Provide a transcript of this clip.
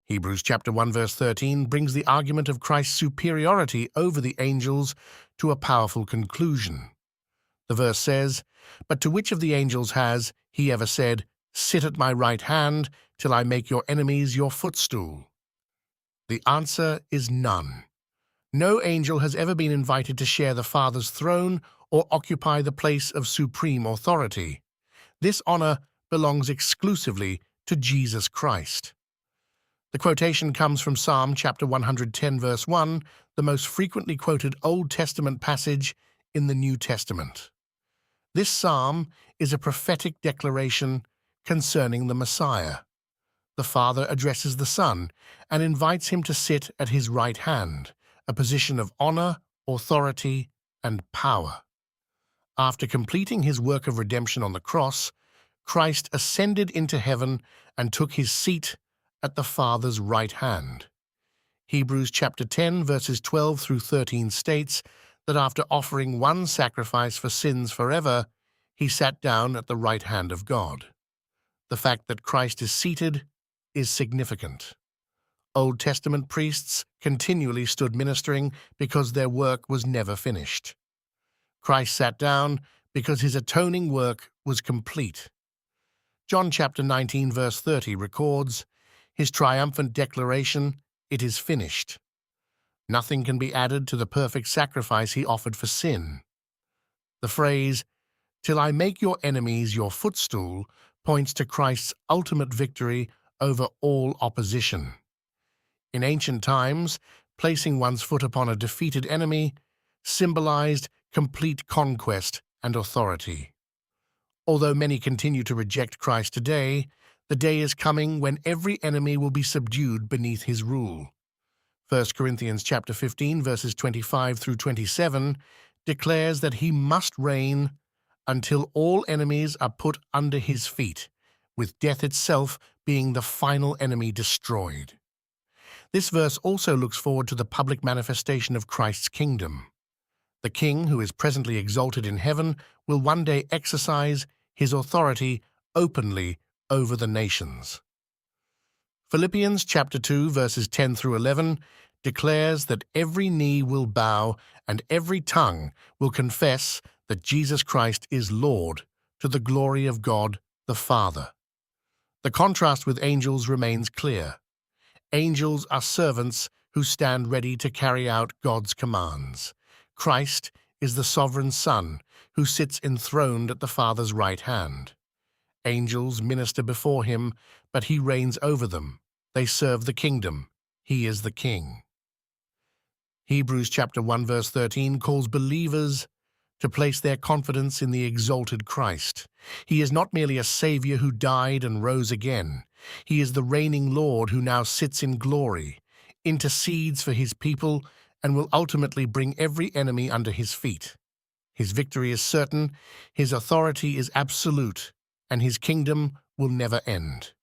Hebrews chapter 1 verse 13 brings the argument of Christ's superiority over the angels to a powerful conclusion. The verse says, "But to which of the angels has he ever said, 'Sit at my right hand till I make your enemies your footstool'?" The answer is none. No angel has ever been invited to share the Father's throne or occupy the place of supreme authority. This honor belongs exclusively to Jesus Christ. The quotation comes from Psalm chapter 110 verse 1, the most frequently quoted Old Testament passage in the New Testament. This psalm is a prophetic declaration concerning the Messiah. The Father addresses the Son and invites him to sit at his right hand, a position of honor, authority, and power. After completing his work of redemption on the cross, Christ ascended into heaven and took his seat at the Father's right hand. Hebrews chapter 10 verses 12 through 13 states that after offering one sacrifice for sins forever, he sat down at the right hand of God. The fact that Christ is seated is significant. Old Testament priests continually stood ministering because their work was never finished. Christ sat down because his atoning work was complete. John chapter 19 verse 30 records his triumphant declaration, "It is finished." Nothing can be added to the perfect sacrifice he offered for sin. The phrase, "Till I make your enemies your footstool," points to Christ's ultimate victory over all opposition. In ancient times, placing one's foot upon a defeated enemy symbolized complete conquest and authority. Although many continue to reject Christ today, the day is coming when every enemy will be subdued beneath his rule. 1 Corinthians chapter 15 verses 25 through 27 declares that he must reign until all enemies are put under his feet, with death itself being the final enemy destroyed. This verse also looks forward to the public manifestation of Christ's kingdom. The King, who is presently exalted in heaven, will one day exercise his authority openly over the nations. Philippians chapter 2 verses 10 through 11 declares that every knee will bow and every tongue will confess that Jesus Christ is Lord, to the glory of God the Father. The contrast with angels remains clear. Angels are servants who stand ready to carry out God's commands. Christ is the sovereign Son who sits enthroned at the Father's right hand. Angels minister before him, but he reigns over them. They serve the kingdom. He is the King. Hebrews chapter 1 verse 13 calls believers to place their confidence in the exalted Christ. He is not merely a Savior who died and rose again. He is the reigning Lord who now sits in glory, intercedes for his people, and will ultimately bring every enemy under his feet. His victory is certain, his authority is absolute, and his kingdom will never end.